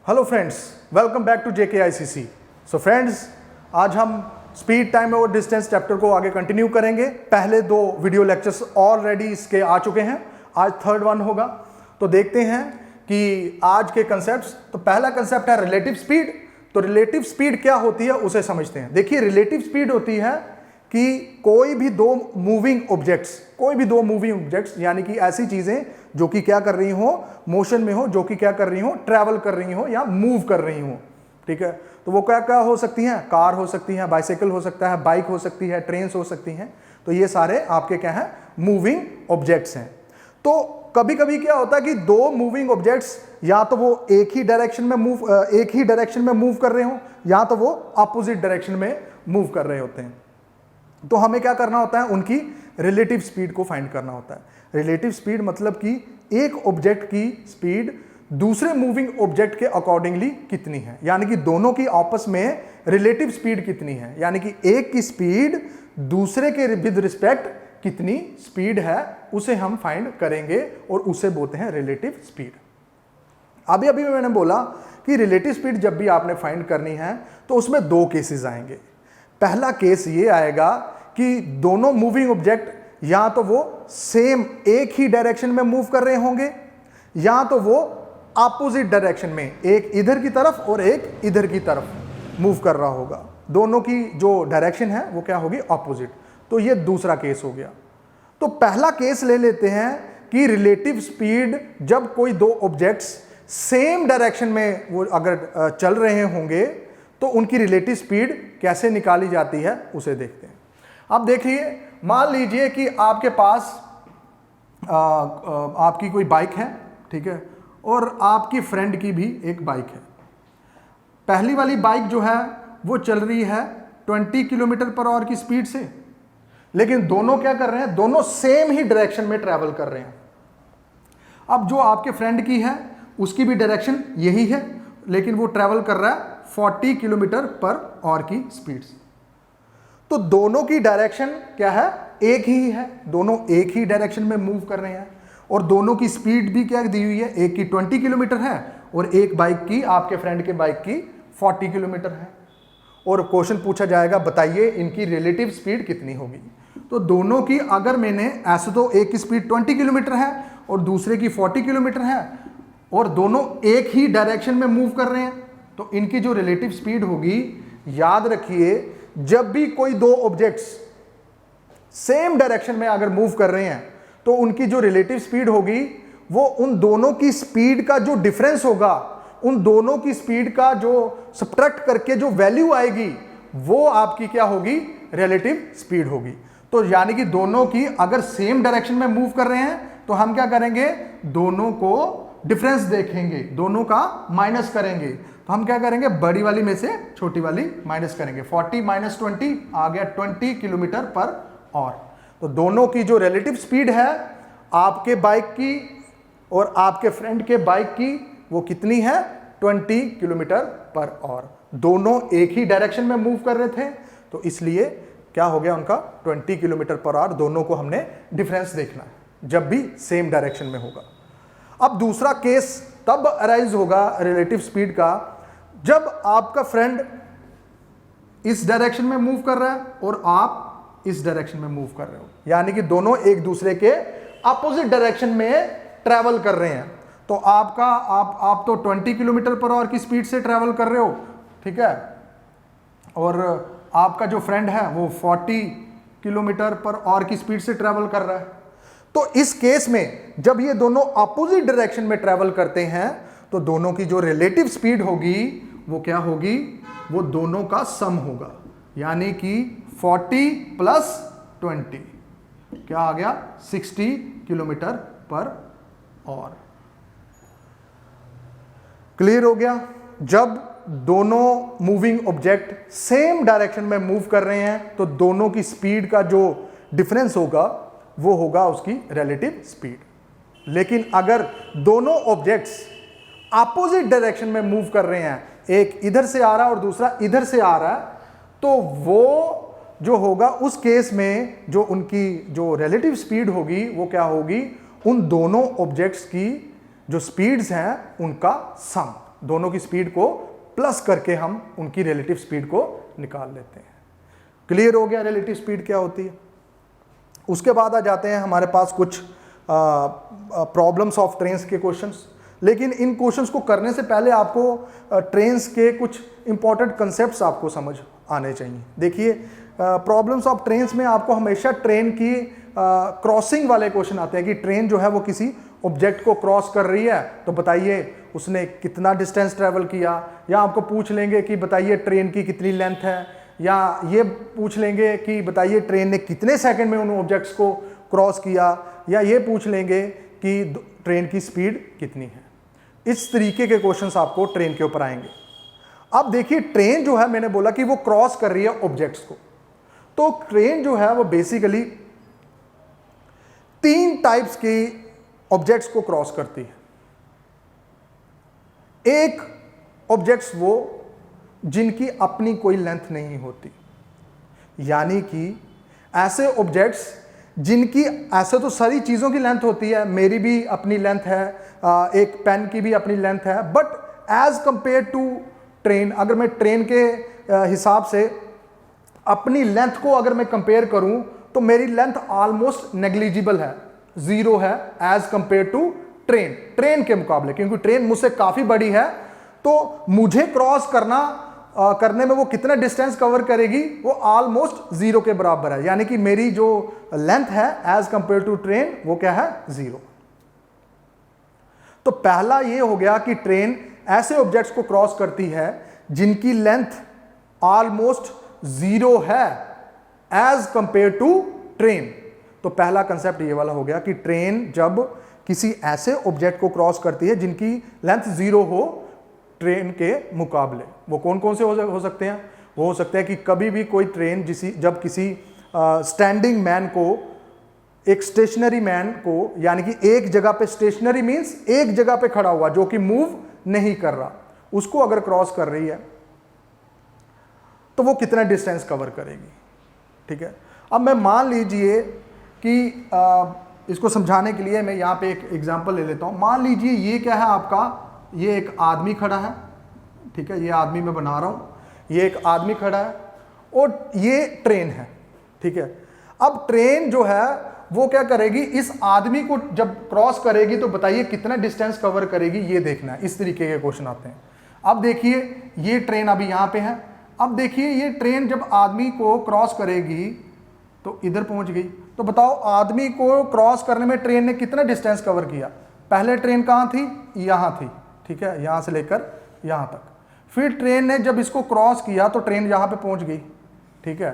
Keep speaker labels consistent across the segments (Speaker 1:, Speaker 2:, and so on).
Speaker 1: Hello friends, welcome back to JKICC। So friends, आज हम speed, time और distance chapter को आगे कंटिन्यू करेंगे। पहले 2 वीडियो लेक्चर्स ऑलरेडी इसके आ चुके हैं, आज 3rd वन होगा। तो देखते हैं कि आज के कंसेप्ट्स। तो पहला कंसेप्ट है रिलेटिव स्पीड। तो रिलेटिव स्पीड क्या होती है उसे समझते हैं। देखिए, रिलेटिव स्पीड होती है कि कोई भी दो मूविंग ऑब्जेक्ट्स यानी कि ऐसी चीजें जो कि क्या कर रही हो, मोशन में हो, जो कि क्या कर रही हो, ट्रैवल कर रही हो या मूव कर रही हो। ठीक है, तो वो क्या क्या हो सकती हैं? कार हो सकती है, बाइसाइकिल हो सकता है, बाइक हो सकती है, ट्रेन हो सकती हैं। तो ये सारे आपके क्या हैं? मूविंग ऑब्जेक्ट्स हैं। तो कभी कभी क्या होता है कि 2 मूविंग ऑब्जेक्ट्स या तो वो एक ही डायरेक्शन में मूव कर रहे हो या तो वो अपोजिट डायरेक्शन में मूव कर रहे होते हैं। तो हमें क्या करना होता है? उनकी रिलेटिव स्पीड को फाइंड करना होता है। रिलेटिव स्पीड मतलब कि एक ऑब्जेक्ट की स्पीड दूसरे मूविंग ऑब्जेक्ट के अकॉर्डिंगली कितनी है, यानी कि दोनों की आपस में रिलेटिव स्पीड कितनी है, यानी कि एक की स्पीड दूसरे के विद रिस्पेक्ट कितनी स्पीड है, उसे हम फाइंड करेंगे और उसे बोलते हैं रिलेटिव स्पीड। अभी मैंने बोला कि रिलेटिव स्पीड जब भी आपने फाइंड करनी है तो उसमें 2 केसेस आएंगे। पहला केस ये आएगा कि दोनों मूविंग ऑब्जेक्ट या तो वो सेम एक ही डायरेक्शन में मूव कर रहे होंगे या तो वो अपोजिट डायरेक्शन में, एक इधर की तरफ और एक इधर की तरफ मूव कर रहा होगा। दोनों की जो डायरेक्शन है वो क्या होगी? अपोजिट। तो ये दूसरा केस हो गया। तो पहला केस ले लेते हैं कि रिलेटिव स्पीड जब कोई 2 ऑब्जेक्ट्स सेम डायरेक्शन में वो अगर चल रहे होंगे तो उनकी रिलेटिव स्पीड कैसे निकाली जाती है उसे देखते हैं। अब देखिए, मान लीजिए कि आपके पास आपकी कोई बाइक है, ठीक है, और आपकी फ्रेंड की भी एक बाइक है। पहली वाली बाइक जो है वो चल रही है 20 किलोमीटर पर आवर की स्पीड से, लेकिन दोनों क्या कर रहे हैं? दोनों सेम ही डायरेक्शन में ट्रैवल कर रहे हैं। अब जो आपके फ्रेंड की है उसकी भी डायरेक्शन यही है, लेकिन वो ट्रैवल कर रहा है 40 किलोमीटर पर आवर की स्पीड से। तो दोनों की डायरेक्शन क्या है? एक ही है। दोनों एक ही डायरेक्शन में मूव कर रहे हैं और दोनों की स्पीड भी क्या दी हुई है? एक की 20 किलोमीटर है और एक बाइक की, आपके फ्रेंड के बाइक की 40 किलोमीटर है। और क्वेश्चन पूछा जाएगा, बताइए इनकी रिलेटिव स्पीड कितनी होगी। तो दोनों की, अगर मैंने ऐसे, तो एक की स्पीड 20 किलोमीटर है और दूसरे की 40 किलोमीटर है और दोनों एक ही डायरेक्शन में मूव कर रहे हैं, तो इनकी जो रिलेटिव स्पीड होगी, याद रखिए, जब भी कोई 2 ऑब्जेक्ट्स सेम डायरेक्शन में अगर मूव कर रहे हैं तो उनकी जो रिलेटिव स्पीड होगी वो उन दोनों की स्पीड का जो डिफरेंस होगा, उन दोनों की स्पीड का जो सब्ट्रैक्ट करके जो वैल्यू आएगी वो आपकी क्या होगी? रिलेटिव स्पीड होगी। तो यानी कि दोनों की अगर सेम डायरेक्शन में मूव कर रहे हैं तो हम क्या करेंगे? दोनों को डिफरेंस देखेंगे, दोनों का माइनस करेंगे। तो हम क्या करेंगे? बड़ी वाली में से छोटी वाली माइनस करेंगे। 40 - 20 आ गया 20 किलोमीटर पर आवर। तो दोनों की जो रिलेटिव स्पीड है आपके बाइक की और आपके फ्रेंड के बाइक की, वो कितनी है? 20 किलोमीटर पर आवर। दोनों एक ही डायरेक्शन में मूव कर रहे थे, तो इसलिए क्या हो गया उनका? 20 किलोमीटर पर आवर। दोनों को हमने डिफरेंस देखना है जब भी सेम डायरेक्शन में होगा। अब दूसरा केस तब अराइज होगा रिलेटिव स्पीड का जब आपका फ्रेंड इस डायरेक्शन में मूव कर रहा है और आप इस डायरेक्शन में मूव कर रहे हो, यानी कि दोनों एक दूसरे के अपोजिट डायरेक्शन में ट्रैवल कर रहे हैं। तो आप तो 20 किलोमीटर पर आवर की स्पीड से ट्रैवल कर रहे हो, ठीक है, और आपका जो फ्रेंड है वो 40 किलोमीटर पर आवर की स्पीड से ट्रैवल कर रहा है। तो इस केस में जब ये दोनों अपोजिट डायरेक्शन में ट्रैवल करते हैं तो दोनों की जो रिलेटिव स्पीड होगी वो क्या होगी? वो दोनों का सम होगा, यानी कि 40 + 20 क्या आ गया? 60 किलोमीटर पर आवर। क्लियर हो गया? जब दोनों मूविंग ऑब्जेक्ट सेम डायरेक्शन में मूव कर रहे हैं तो दोनों की स्पीड का जो डिफरेंस होगा वो होगा उसकी रिलेटिव स्पीड। लेकिन अगर दोनों ऑब्जेक्ट्स अपोजिट डायरेक्शन में मूव कर रहे हैं, एक इधर से आ रहा है और दूसरा इधर से आ रहा है, तो वो जो होगा उस केस में जो उनकी जो रिलेटिव स्पीड होगी वो क्या होगी? उन दोनों ऑब्जेक्ट्स की जो स्पीड्स हैं उनका सम। दोनों की स्पीड को प्लस करके हम उनकी रिलेटिव स्पीड को निकाल लेते हैं। क्लियर हो गया रिलेटिव स्पीड क्या होती है। उसके बाद आ जाते हैं हमारे पास कुछ प्रॉब्लम्स ऑफ ट्रेन्स के क्वेश्चंस। लेकिन इन क्वेश्चंस को करने से पहले आपको ट्रेन्स के कुछ इंपॉर्टेंट कंसेप्ट्स आपको समझ आने चाहिए। देखिए प्रॉब्लम्स ऑफ ट्रेन्स में आपको हमेशा ट्रेन की क्रॉसिंग वाले क्वेश्चन आते हैं कि ट्रेन जो है वो किसी ऑब्जेक्ट को क्रॉस कर रही है, तो बताइए उसने कितना डिस्टेंस ट्रेवल किया। या आपको पूछ लेंगे कि बताइए ट्रेन की कितनी लेंथ है, या ये पूछ लेंगे कि बताइए ट्रेन ने कितने सेकंड में उन ऑब्जेक्ट्स को क्रॉस किया, या ये पूछ लेंगे कि ट्रेन की स्पीड कितनी है। इस तरीके के क्वेश्चंस आपको ट्रेन के ऊपर आएंगे। अब देखिए ट्रेन जो है, मैंने बोला कि वो क्रॉस कर रही है ऑब्जेक्ट्स को, तो ट्रेन जो है वो बेसिकली 3 टाइप्स के ऑब्जेक्ट्स को क्रॉस करती है। एक ऑब्जेक्ट्स वो जिनकी अपनी कोई लेंथ नहीं होती, यानी कि ऐसे ऑब्जेक्ट्स जिनकी, ऐसे तो सारी चीज़ों की लेंथ होती है, मेरी भी अपनी लेंथ है, एक पेन की भी अपनी लेंथ है, but as compare to train, अगर मैं ट्रेन के हिसाब से अपनी लेंथ को अगर मैं कंपेयर करूं तो मेरी लेंथ ऑलमोस्ट नेग्लिजिबल है, 0 है एज कंपेयर टू ट्रेन के मुकाबले, क्योंकि ट्रेन मुझसे काफ़ी बड़ी है, तो मुझे क्रॉस करने में वो कितना डिस्टेंस कवर करेगी, वो ऑलमोस्ट 0 के बराबर है। यानी कि मेरी जो लेंथ है एज कंपेयर टू ट्रेन वो क्या है, 0। तो पहला ये हो गया कि ट्रेन ऐसे ऑब्जेक्ट्स को क्रॉस करती है जिनकी लेंथ ऑलमोस्ट 0 है एज कंपेयर टू ट्रेन। तो पहला कंसेप्ट ये वाला हो गया कि ट्रेन जब किसी ऐसे ऑब्जेक्ट को क्रॉस करती है जिनकी लेंथ 0 हो ट्रेन के मुकाबले, वो कौन कौन से हो सकते हैं। वो हो सकते हैं कि कभी भी कोई ट्रेन जब किसी स्टैंडिंग मैन को, एक स्टेशनरी मैन को, यानी कि एक जगह पे, स्टेशनरी मींस एक जगह पे खड़ा हुआ जो कि मूव नहीं कर रहा, उसको अगर क्रॉस कर रही है तो वो कितना डिस्टेंस कवर करेगी। ठीक है, अब मैं मान लीजिए कि इसको समझाने के लिए मैं यहाँ पे एक एग्जांपल ले लेता हूँ। मान लीजिए ये क्या है आपका, ये एक आदमी खड़ा है, ठीक है, ये आदमी मैं बना रहा हूँ, ये एक आदमी खड़ा है और ये ट्रेन है। ठीक है, अब ट्रेन जो है वो क्या करेगी, इस आदमी को जब क्रॉस करेगी तो बताइए कितना डिस्टेंस कवर करेगी, ये देखना है। इस तरीके के क्वेश्चन आते हैं। अब देखिए ये ट्रेन अभी यहाँ पे है, अब देखिए ये ट्रेन जब आदमी को क्रॉस करेगी तो इधर पहुँच गई, तो बताओ आदमी को क्रॉस करने में ट्रेन ने कितना डिस्टेंस कवर किया। पहले ट्रेन कहाँ थी, यहाँ थी, ठीक है, यहाँ से लेकर यहाँ तक। फिर ट्रेन ने जब इसको क्रॉस किया तो ट्रेन यहाँ पे पहुँच गई। ठीक है,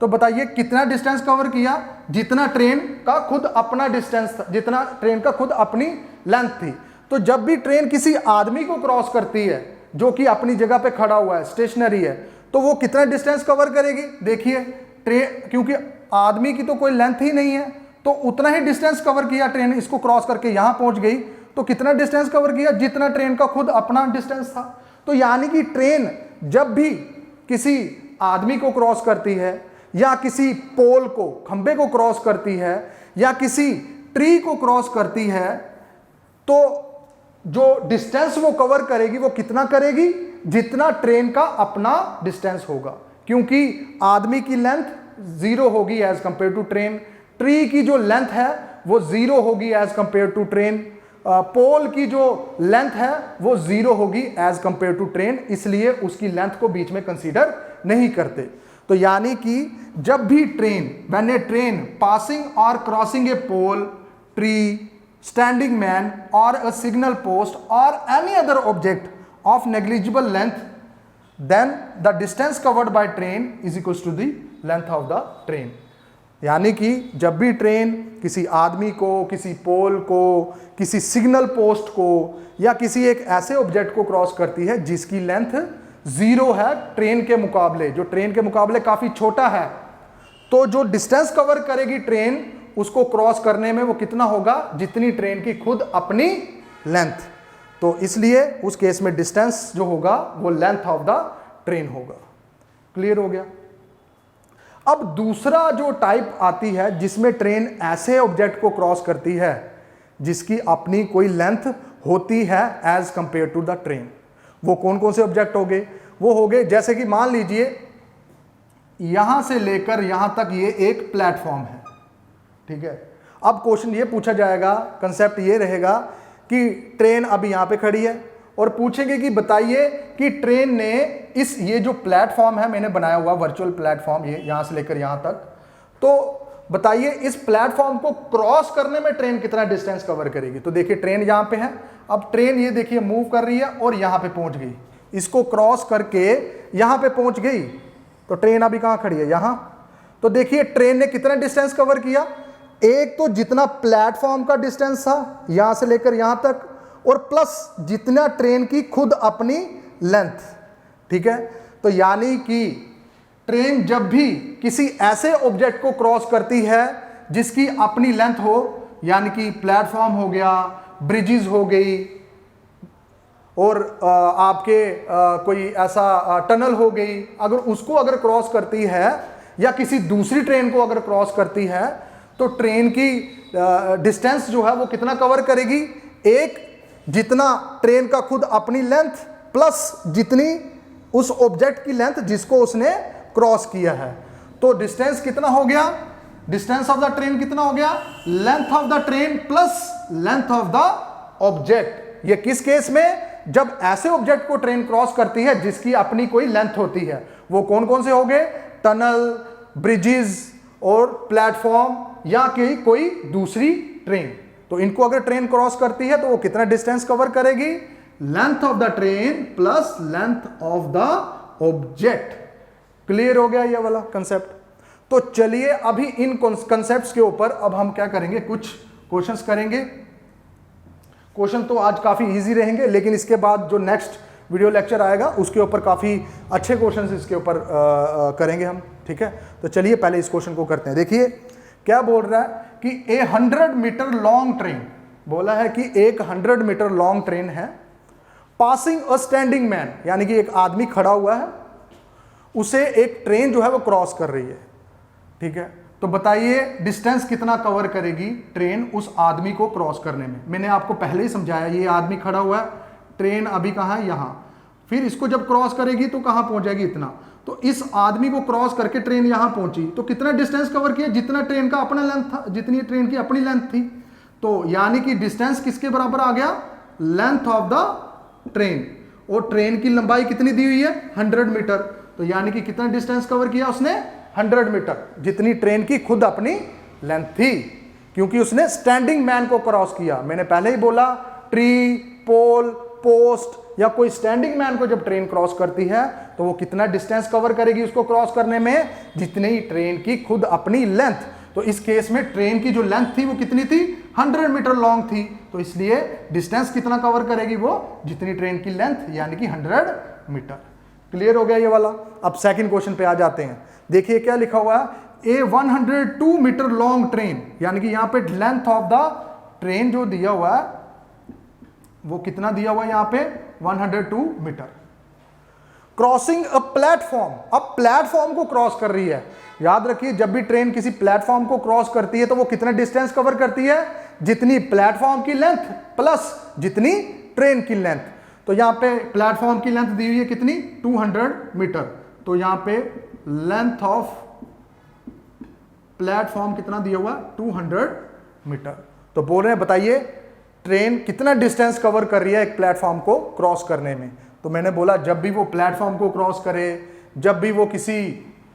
Speaker 1: तो बताइए कितना डिस्टेंस कवर किया, जितना ट्रेन का खुद अपना डिस्टेंस था, जितना ट्रेन का खुद अपनी लेंथ थी। तो जब भी ट्रेन किसी आदमी को क्रॉस करती है जो कि अपनी जगह पे खड़ा हुआ है, स्टेशनरी है, तो वो कितना डिस्टेंस कवर करेगी। देखिए ट्रेन, क्योंकि आदमी की तो कोई लेंथ ही नहीं है, तो उतना ही डिस्टेंस कवर किया ट्रेन, इसको क्रॉस करके यहाँ पहुँच गई, तो कितना डिस्टेंस कवर किया, जितना ट्रेन का खुद अपना डिस्टेंस था। तो यानी कि ट्रेन जब भी किसी आदमी को क्रॉस करती है, या किसी पोल को, खंबे को क्रॉस करती है, या किसी ट्री को क्रॉस करती है, तो जो डिस्टेंस वो कवर करेगी वो कितना करेगी, जितना ट्रेन का अपना डिस्टेंस होगा, क्योंकि आदमी की लेंथ 0 होगी as compare to train, tree की जो लेंथ है वो 0 होगी as compare to train, pole की जो लेंथ है वो 0 होगी एज कंपेयर टू ट्रेन, इसलिए उसकी लेंथ को बीच में कंसीडर नहीं करते। तो यानी कि जब भी train, when a train passing और crossing a pole, tree, standing man और अ सिग्नल पोस्ट और any other object of negligible length, then the distance covered by train is equals to the length of the train. यानी कि जब भी train किसी आदमी को, किसी पोल को, किसी सिग्नल पोस्ट को, या किसी एक ऐसे ऑब्जेक्ट को क्रॉस करती है जिसकी लेंथ 0 है ट्रेन के मुकाबले, जो ट्रेन के मुकाबले काफ़ी छोटा है, तो जो डिस्टेंस कवर करेगी ट्रेन उसको क्रॉस करने में वो कितना होगा, जितनी ट्रेन की खुद अपनी लेंथ। तो इसलिए उस केस में डिस्टेंस जो होगा वो लेंथ ऑफ द ट्रेन होगा। क्लियर हो गया। अब दूसरा जो टाइप आती है जिसमें ट्रेन ऐसे ऑब्जेक्ट को क्रॉस करती है जिसकी अपनी कोई लेंथ होती है as compare to the train, वो कौन कौन से ऑब्जेक्ट हो गए? वो हो गए जैसे कि मान लीजिए यहां से लेकर यहां तक ये एक प्लेटफॉर्म है, ठीक है। अब क्वेश्चन ये पूछा जाएगा, कंसेप्ट ये रहेगा कि ट्रेन अभी यहां पे खड़ी है और पूछेंगे कि बताइए कि ट्रेन ने इस ये जो प्लेटफॉर्म है मैंने बनाया हुआ वर्चुअल प्लेटफॉर्म, ये यहां से लेकर यहां तक, तो बताइए इस प्लेटफॉर्म को क्रॉस करने में ट्रेन कितना डिस्टेंस कवर करेगी। तो देखिए ट्रेन यहां पे है, अब ट्रेन ये देखिए मूव कर रही है और यहां पे पहुंच गई, इसको क्रॉस करके यहां पे पहुंच गई, तो ट्रेन अभी कहां खड़ी है? यहां। तो देखिए ट्रेन ने कितना डिस्टेंस कवर किया, एक तो जितना प्लेटफॉर्म का डिस्टेंस था यहां से लेकर यहां तक, और प्लस जितना ट्रेन की खुद अपनी लेंथ, ठीक है। तो यानी कि ट्रेन जब भी किसी ऐसे ऑब्जेक्ट को क्रॉस करती है जिसकी अपनी लेंथ हो, यानी कि प्लेटफॉर्म हो गया, ब्रिजेस हो गई, और आपके कोई ऐसा टनल हो गई, अगर उसको अगर क्रॉस करती है या किसी दूसरी ट्रेन को अगर क्रॉस करती है, तो ट्रेन की डिस्टेंस जो है वो कितना कवर करेगी? एक जितना ट्रेन का खुद अपनी लेंथ प्लस जितनी उस ऑब्जेक्ट की लेंथ जिसको उसने क्रॉस किया है। तो डिस्टेंस कितना हो गया? डिस्टेंस ऑफ द ट्रेन कितना हो गया? Length of the train plus length of the object. ये किस केस में? जब ऐसे ऑब्जेक्ट को ट्रेन क्रॉस करती है जिसकी अपनी कोई लेंथ होती है। वो कौन कौन से हो गए? टनल, ब्रिजेस और प्लेटफॉर्म या कोई दूसरी ट्रेन। तो इनको अगर ट्रेन क्रॉस करती है तो वो कितना डिस्टेंस कवर करेगी? Length of the train plus length of the object. Clear हो गया ये वाला कंसेप्ट? तो चलिए अभी इन कंसेप्ट्स के ऊपर अब हम क्या करेंगे, कुछ क्वेश्चंस करेंगे। क्वेश्चन तो आज काफी इजी रहेंगे, लेकिन इसके बाद जो नेक्स्ट वीडियो लेक्चर आएगा उसके ऊपर काफी अच्छे क्वेश्चंस इसके ऊपर करेंगे हम, ठीक है। तो चलिए पहले इस क्वेश्चन को करते हैं। देखिए क्या बोल रहा है कि 100 मीटर लॉन्ग ट्रेन, बोला है कि 100 मीटर लॉन्ग ट्रेन है, पासिंग अ स्टैंडिंग मैन, यानी कि एक आदमी खड़ा हुआ है, उसे एक ट्रेन जो है वो क्रॉस कर रही है, ठीक है। तो बताइए डिस्टेंस कितना कवर करेगी ट्रेन उस आदमी को क्रॉस करने में। मैंने आपको पहले ही समझाया, ये आदमी खड़ा हुआ है, ट्रेन अभी कहाँ है? यहाँ। फिर इसको जब क्रॉस करेगी तो कहाँ पहुंच जाएगी? इतना। तो इस आदमी को क्रॉस करके ट्रेन यहां पहुंची, तो कितना डिस्टेंस कवर किया? जितना ट्रेन का अपना लेंथ था, जितनी ट्रेन की अपनी लेंथ थी। तो यानी कि डिस्टेंस किसके बराबर आ गया? Length of the train. और ट्रेन की लंबाई कितनी दी हुई है? 100 मीटर। तो यानी कि कितना डिस्टेंस कवर किया उसने? 100 मीटर, जितनी ट्रेन की खुद अपनी लेंथ थी, क्योंकि उसने स्टैंडिंग मैन को क्रॉस किया। मैंने पहले ही बोला ट्री, पोल, पोस्ट या कोई स्टैंडिंग मैन को जब ट्रेन क्रॉस करती है तो वो कितना डिस्टेंस कवर करेगी उसको क्रॉस करने में? जितनी ही ट्रेन की खुद अपनी लेंथ। तो इस केस में ट्रेन की जो लेंथ थी वो कितनी थी? 100 मीटर लॉन्ग थी। तो इसलिए डिस्टेंस कितना कवर करेगी वो? जितनी ट्रेन की लेंथ, यानी कि 100 मीटर। क्लियर हो गया ये वाला? अब सेकंड क्वेश्चन पे आ जाते हैं। देखिए क्या लिखा हुआ है, ए 102 मीटर लॉन्ग ट्रेन, यानी कि यहां पे लेंथ ऑफ द ट्रेन जो दिया हुआ है वो कितना दिया हुआ है यहां पे? 102 मीटर। क्रॉसिंग अ प्लेटफॉर्म, अब प्लेटफॉर्म को क्रॉस कर रही है। याद रखिए जब भी ट्रेन किसी प्लेटफॉर्म को क्रॉस करती है तो वो कितना डिस्टेंस कवर करती है? जितनी प्लेटफॉर्म की लेंथ प्लस जितनी ट्रेन की लेंथ। तो यहां पे प्लेटफॉर्म की लेंथ दी हुई है कितनी? 200 मीटर। तो यहां पे लेंथ ऑफ प्लेटफॉर्म कितना दिया हुआ? 200 मीटर। तो बोल रहे हैं बताइए ट्रेन कितना डिस्टेंस कवर कर रही है एक प्लेटफॉर्म को क्रॉस करने में। तो मैंने बोला जब भी वो प्लेटफॉर्म को क्रॉस करे, जब भी वो किसी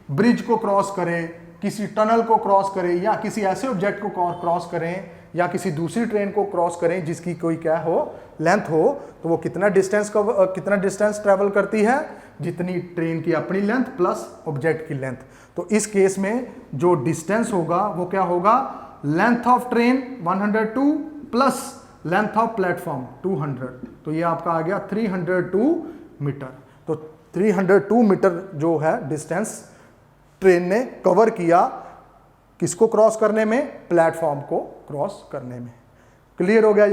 Speaker 1: ब्रिज को क्रॉस करे, किसी टनल को क्रॉस करे, या किसी ऐसे ऑब्जेक्ट को क्रॉस करें, या किसी दूसरी ट्रेन को क्रॉस करें जिसकी कोई क्या हो, लेंथ हो, तो वो कितना डिस्टेंस ट्रेवल करती है? जितनी ट्रेन की अपनी लेंथ प्लस ऑब्जेक्ट की लेंथ। तो इस केस में जो डिस्टेंस होगा वो क्या होगा? Length of train 102 plus length of platform 200। तो ये आपका आ गया 302 मीटर। तो 302 मीटर जो है डिस्टेंस ट्रेन ने कवर किया किसको क्रॉस करने में? प्लेटफॉर्म को क्रॉस करने में। क्लियर हो गया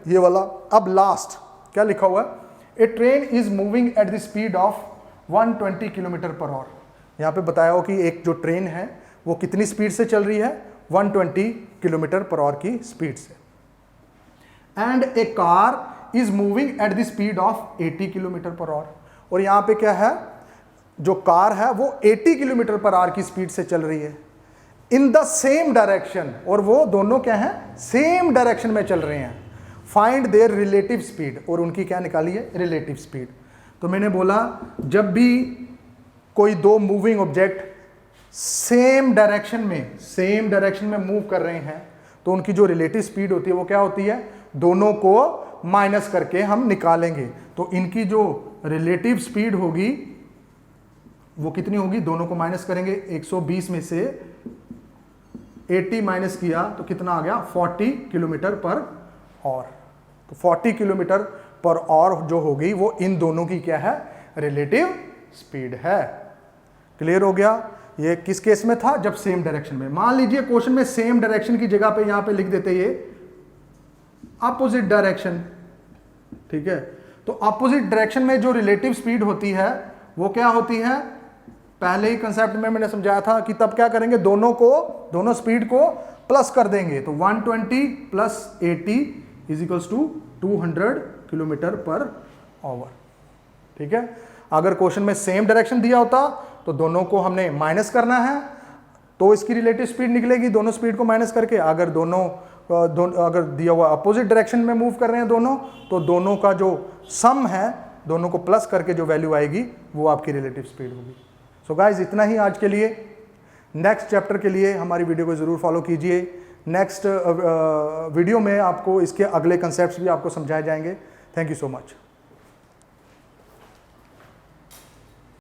Speaker 1: ये वाला? अब लास्ट क्या लिखा हुआ है? A train is moving at the speed of 120 kilometre per hour. यहाँ पे बताया हो कि एक जो ट्रेन है वो कितनी स्पीड से चल रही है? 120 किलोमीटर पर आवर की स्पीड से। And A car is moving at the speed of 80 kilometre per our. और यहाँ पे क्या है, जो कार है वो 80 किलोमीटर पर आवर की स्पीड से चल रही है इन द सेम डायरेक्शन, और वो दोनों क्या है, सेम डायरेक्शन में चल रहे हैं। फाइंड देयर रिलेटिव स्पीड, और उनकी क्या निकाली है, रिलेटिव स्पीड। तो मैंने बोला जब भी कोई दो मूविंग ऑब्जेक्ट सेम डायरेक्शन में मूव कर रहे हैं तो उनकी जो रिलेटिव स्पीड होती है वो क्या होती है, दोनों को माइनस करके हम निकालेंगे। तो इनकी जो रिलेटिव स्पीड होगी वो कितनी होगी, दोनों को माइनस करेंगे, 120 में से 80 माइनस किया तो कितना आ गया, 40 किलोमीटर पर आवर। तो 40 किलोमीटर पर आवर जो होगी वो इन दोनों की क्या है, रिलेटिव स्पीड है। क्लियर हो गया। ये किस केस में था, जब सेम डायरेक्शन में। मान लीजिए क्वेश्चन में सेम डायरेक्शन की जगह पे यहां पे लिख देते ये अपोजिट डायरेक्शन, ठीक है। तो अपोजिट डायरेक्शन में जो रिलेटिव स्पीड होती है वो क्या होती है, पहले ही कंसेप्ट में मैंने समझाया था कि तब क्या करेंगे, दोनों स्पीड को प्लस कर देंगे। तो 120 plus 80 is equals to 200 kilometre per hour, ठीक है। अगर क्वेश्चन में सेम डायरेक्शन दिया होता तो दोनों को हमने माइनस करना है, तो इसकी रिलेटिव स्पीड निकलेगी, दोनों स्पीड को माइनस करके। अगर अगर दिया हुआ अपोजिट डायरेक्शन में मूव कर रहे हैं दोनों, तो दोनों का जो सम है, दोनों को प्लस करके जो वैल्यू आएगी वो आपकी रिलेटिव स्पीड होगी। सो गाइज इतना ही आज के लिए। नेक्स्ट चैप्टर के लिए हमारी वीडियो को ज़रूर फॉलो कीजिए। नेक्स्ट वीडियो में आपको इसके अगले कंसेप्ट्स भी आपको समझाए जाएंगे। Thank you so much.